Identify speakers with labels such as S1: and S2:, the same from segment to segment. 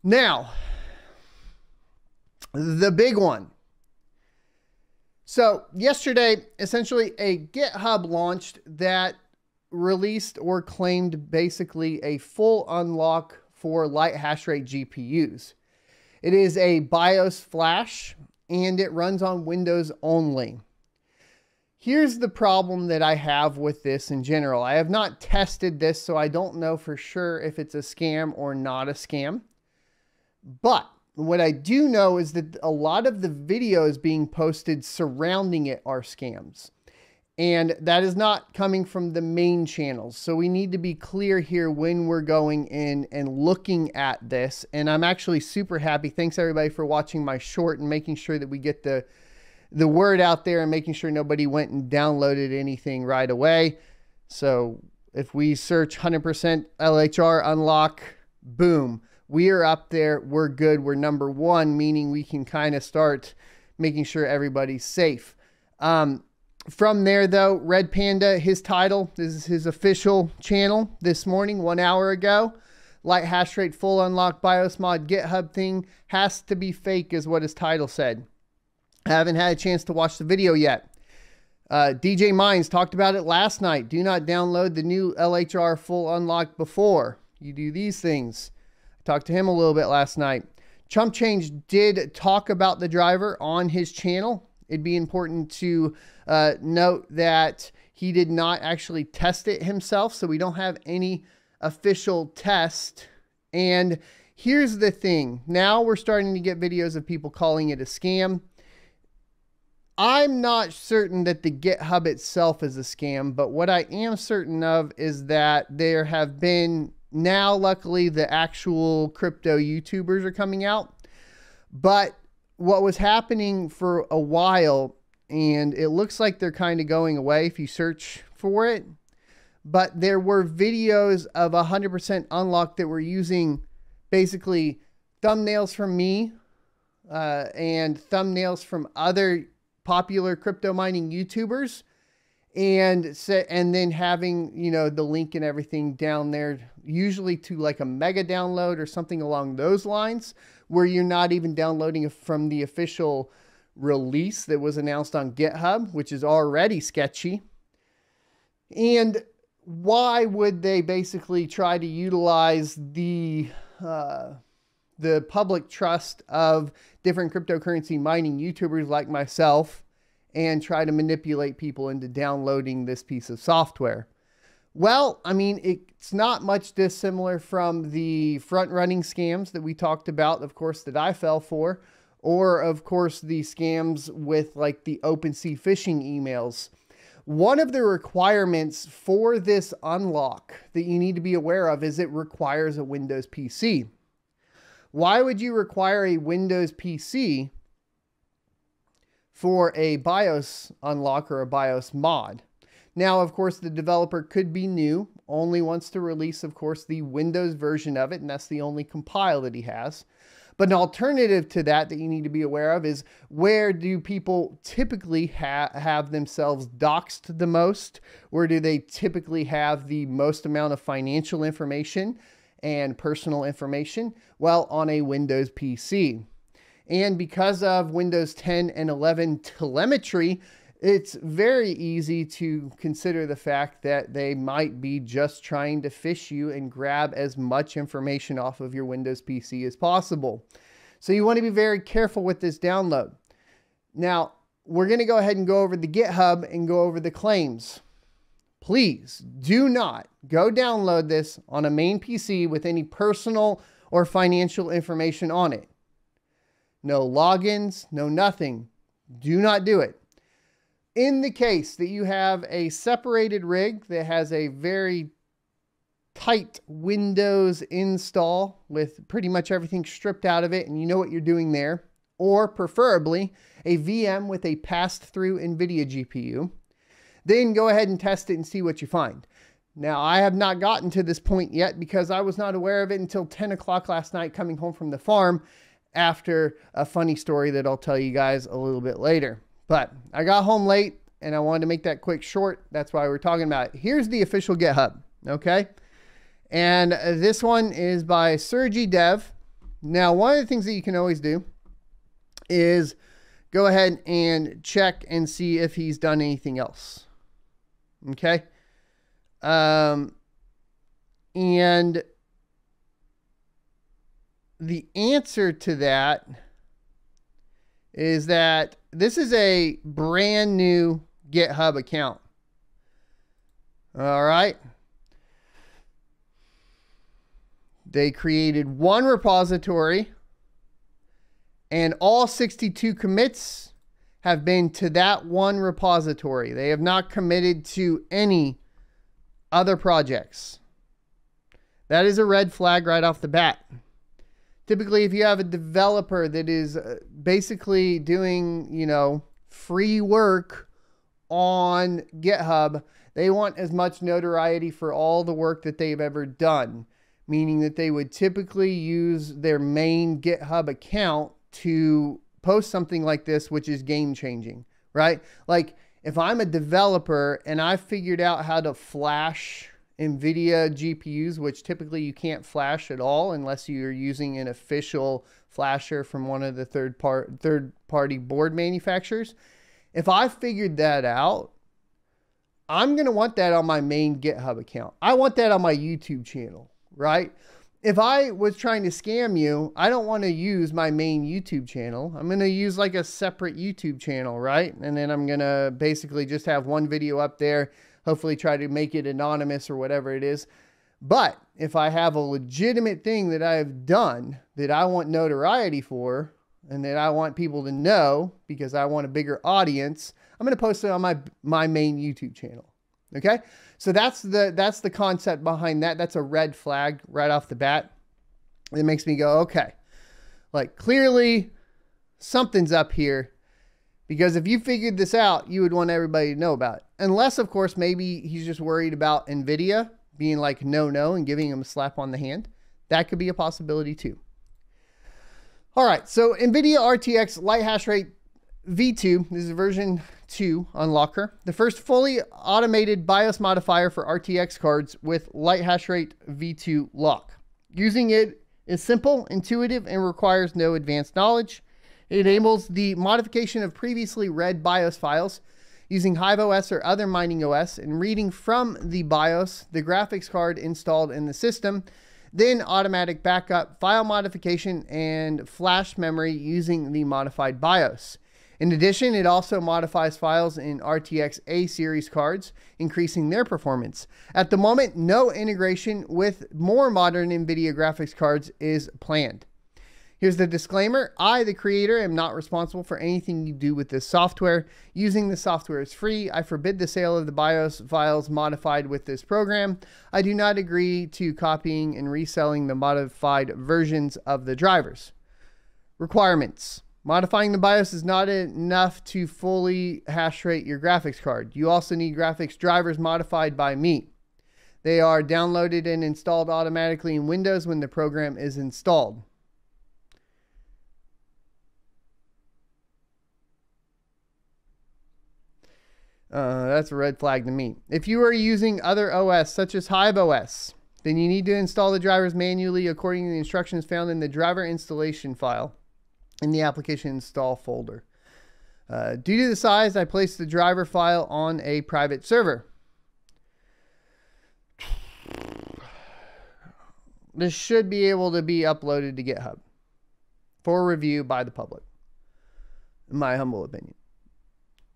S1: Now, the big one. So yesterday, essentially a GitHub launched that released or claimed basically a full unlock for light hash rate GPUs. It is a BIOS flash and it runs on Windows only. Here's the problem that I have with this in general. I have not tested this, so I don't know for sure if it's a scam or not a scam. But what I do know is that a lot of the videos being posted surrounding it are scams. And that is not coming from the main channels. So we need to be clear here when we're going in and looking at this. And I'm actually super happy. Thanks everybody for watching my short and making sure that we get the word out there and making sure nobody went and downloaded anything right away. So if we search 100% LHR unlock, boom, we are up there. We're good. We're number one, meaning we can kind of start making sure everybody's safe. From there though, Red Panda, his title, this is his official channel this morning, 1 hour ago. Light hash rate full unlock BIOS mod GitHub thing has to be fake is what his title said. I haven't had a chance to watch the video yet. DJ Mines talked about it last night. Do not download the new LHR full unlock before you do these things. I talked to him a little bit last night. Chump Change did talk about the driver on his channel. It'd be important to note that he did not actually test it himself, so we don't have any official test. And here's the thing. Now we're starting to get videos of people calling it a scam. I'm not certain that the GitHub itself is a scam, but what I am certain of is that there have been, now luckily the actual crypto YouTubers are coming out, but what was happening for a while, and it looks like they're kind of going away if you search for it, but there were videos of 100% unlock that were using basically thumbnails from me and thumbnails from other popular crypto mining YouTubers, and then having, you know, the link and everything down there, usually to like a mega download or something along those lines, where you're not even downloading from the official release that was announced on GitHub, which is already sketchy. And why would they basically try to utilize the public trust of different cryptocurrency mining YouTubers like myself and try to manipulate people into downloading this piece of software? Well, I mean, it's not much dissimilar from the front-running scams that we talked about, of course, that I fell for, or of course the scams with like the OpenSea phishing emails. One of the requirements for this unlock that you need to be aware of is it requires a Windows PC. Why would you require a Windows PC for a BIOS unlock or a BIOS mod? Now, of course, the developer could be new, only wants to release, of course, the Windows version of it, and that's the only compile that he has. But an alternative to that you need to be aware of is, where do people typically have themselves doxed the most? Where do they typically have the most amount of financial information and personal information? Well, on a Windows PC. And because of Windows 10 and 11 telemetry, it's very easy to consider the fact that they might be just trying to phish you and grab as much information off of your Windows PC as possible. So you want to be very careful with this download. Now, we're going to go ahead and go over the GitHub and go over the claims. Please do not go download this on a main PC with any personal or financial information on it. No logins, no nothing. Do not do it. In the case that you have a separated rig that has a very tight Windows install with pretty much everything stripped out of it and you know what you're doing there, or preferably a VM with a passed-through NVIDIA GPU, then go ahead and test it and see what you find. Now, I have not gotten to this point yet because I was not aware of it until 10 o'clock last night coming home from the farm after a funny story that I'll tell you guys a little bit later. But I got home late and I wanted to make that quick short. That's why we're talking about it. Here's the official GitHub, okay? And this one is by Sergi Dev. Now, one of the things that you can always do is go ahead and check and see if he's done anything else. Okay. And the answer to that is that this is a brand new GitHub account. All right. They created one repository, and all 62 commits have been to that one repository. They have not committed to any other projects. That is a red flag right off the bat. Typically, if you have a developer that is basically doing, you know, free work on GitHub, they want as much notoriety for all the work that they've ever done, meaning that they would typically use their main GitHub account to post something like this, which is game changing, right? Like if I'm a developer and I figured out how to flash NVIDIA GPUs, which typically you can't flash at all unless you're using an official flasher from one of the third-party board manufacturers. If I figured that out, I'm going to want that on my main GitHub account. I want that on my YouTube channel, right? If I was trying to scam you, I don't want to use my main YouTube channel. I'm going to use like a separate YouTube channel, right? And then I'm going to basically just have one video up there, hopefully try to make it anonymous or whatever it is. But if I have a legitimate thing that I've done that I want notoriety for and that I want people to know because I want a bigger audience, I'm going to post it on my main YouTube channel. Okay. So that's the concept behind that. That's a red flag right off the bat. It makes me go, okay, like clearly something's up here, because if you figured this out, you would want everybody to know about it. Unless of course, maybe he's just worried about NVIDIA being like, no, and giving him a slap on the hand. That could be a possibility too. All right. So NVIDIA RTX light hash rate V2, this is version 2 on Locker, the first fully automated BIOS modifier for RTX cards with light hash rate V2 lock. Using it is simple, intuitive, and requires no advanced knowledge. It enables the modification of previously read BIOS files using HiveOS or other mining OS and reading from the BIOS the graphics card installed in the system, then automatic backup, file modification, and flash memory using the modified BIOS. In addition, it also modifies files in RTX A series cards, increasing their performance. At the moment, no integration with more modern NVIDIA graphics cards is planned. Here's the disclaimer. I, the creator, am not responsible for anything you do with this software. Using the software is free. I forbid the sale of the BIOS files modified with this program. I do not agree to copying and reselling the modified versions of the drivers. Requirements. Modifying the BIOS is not enough to fully hash rate your graphics card. You also need graphics drivers modified by me. They are downloaded and installed automatically in Windows when the program is installed. That's a red flag to me. If you are using other OS such as HiveOS, then you need to install the drivers manually according to the instructions found in the driver installation file in the application install folder. Due to the size, I placed the driver file on a private server. This should be able to be uploaded to GitHub for review by the public, in my humble opinion.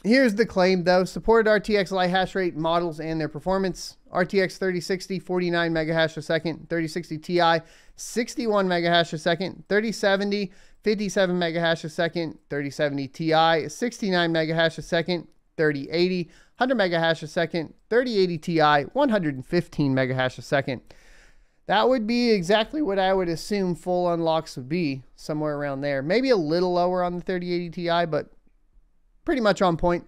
S1: Here's the claim though. Supported RTX light hash rate models and their performance. RTX 3060, 49 megahash a second. 3060 Ti, 61 megahash a second. 3070, 57 megahash a second. 3070 Ti, 69 megahash a second. 3080, 100 megahash a second. 3080 Ti, 115 megahash a second. That would be exactly what I would assume full unlocks would be, somewhere around there. Maybe a little lower on the 3080 Ti, but pretty much on point.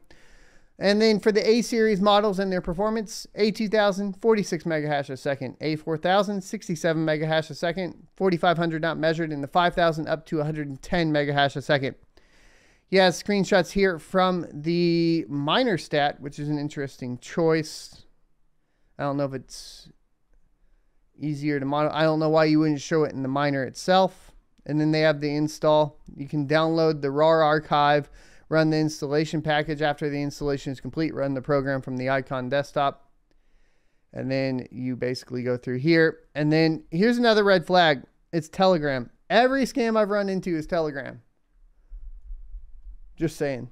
S1: And then for the A series models and their performance, A2000, 46 megahash a second. A4000, 67 megahash a second. 4500 not measured, and the 5000 up to 110 megahash a second. He has screenshots here from the miner stat, which is an interesting choice. I don't know if it's easier to model. I don't know why you wouldn't show it in the miner itself. and then they have the install. You can download the RAR archive, run the installation package. After the installation is complete, run the program from the icon desktop. And then you basically go through here. And then here's another red flag. It's Telegram. Every scam I've run into is Telegram. Just saying.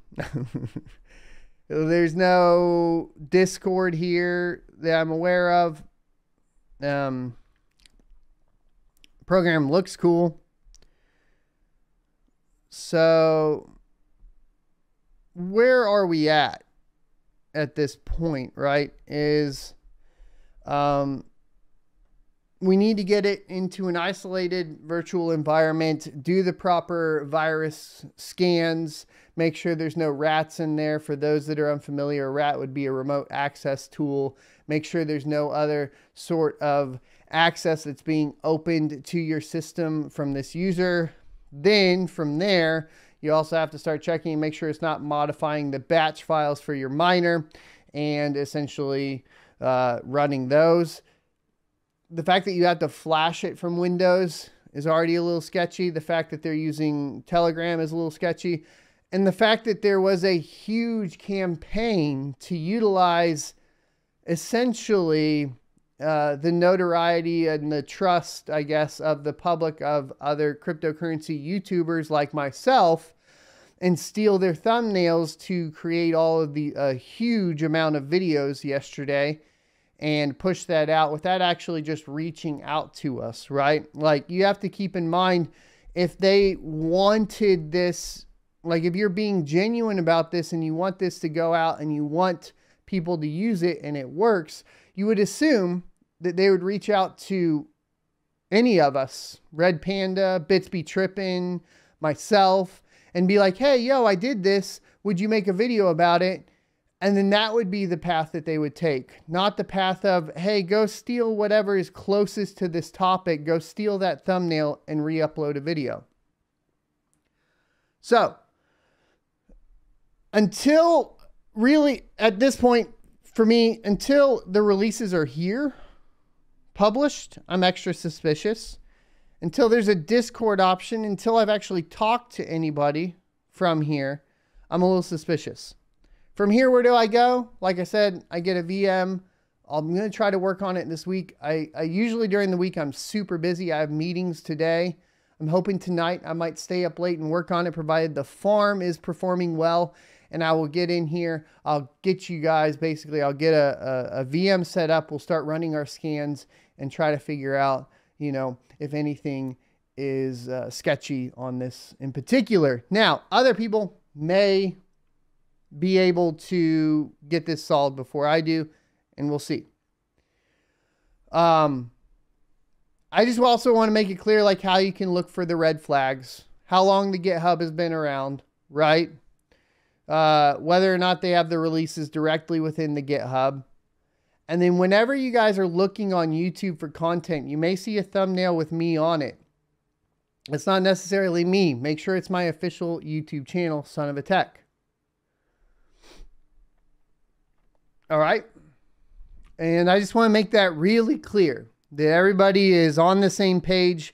S1: There's no Discord here that I'm aware of. Program looks cool. So where are we at this point, right? Is we need to get it into an isolated virtual environment, do the proper virus scans, make sure there's no rats in there. For those that are unfamiliar, a rat would be a remote access tool. Make sure there's no other sort of access that's being opened to your system from this user. Then from there, you also have to start checking and make sure it's not modifying the batch files for your miner and essentially running those. The fact that you have to flash it from Windows is already a little sketchy. The fact that they're using Telegram is a little sketchy. And the fact that there was a huge campaign to utilize essentially the notoriety and the trust, I guess, of the public of other cryptocurrency YouTubers like myself and steal their thumbnails to create all of the huge amount of videos yesterday and push that out without actually just reaching out to us, right? Like, you have to keep in mind, if they wanted this, like if you're being genuine about this and you want this to go out and you want people to use it and it works, you would assume that they would reach out to any of us, Red Panda, Bits Be Trippin', myself, and be like, hey, yo, I did this. Would you make a video about it? And then that would be the path that they would take, not the path of, hey, go steal whatever is closest to this topic. Go steal that thumbnail and re-upload a video. So until really at this point for me, until the releases are here, published, I'm extra suspicious. Until there's a Discord option, until I've actually talked to anybody from here, I'm a little suspicious. From here, where do I go? Like I said, I get a VM. I'm going to try to work on it this week. I usually during the week, I'm super busy. I have meetings today. I'm hoping tonight I might stay up late and work on it, provided the farm is performing well. And I will get in here. I'll get you guys, basically, I'll get a VM set up. We'll start running our scans and try to figure out, you know, if anything is sketchy on this in particular. Now, other people may be able to get this solved before I do, and we'll see. I just also want to make it clear, like, how you can look for the red flags, how long the GitHub has been around, right? Whether or not they have the releases directly within the GitHub. And then whenever you guys are looking on YouTube for content, you may see a thumbnail with me on it. It's not necessarily me. Make sure it's my official YouTube channel, Son of a Tech. All right. And I just want to make that really clear that everybody is on the same page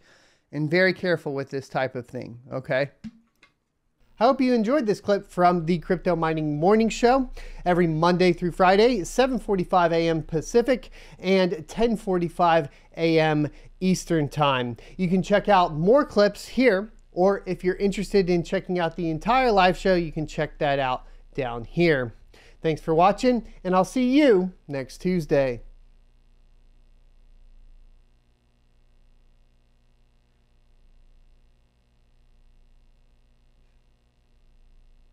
S1: and very careful with this type of thing. Okay. I hope you enjoyed this clip from the Crypto Mining Morning Show every Monday through Friday, 7:45 a.m. Pacific and 10:45 a.m. Eastern Time. You can check out more clips here, or if you're interested in checking out the entire live show, you can check that out down here. Thanks for watching, and I'll see you next Tuesday.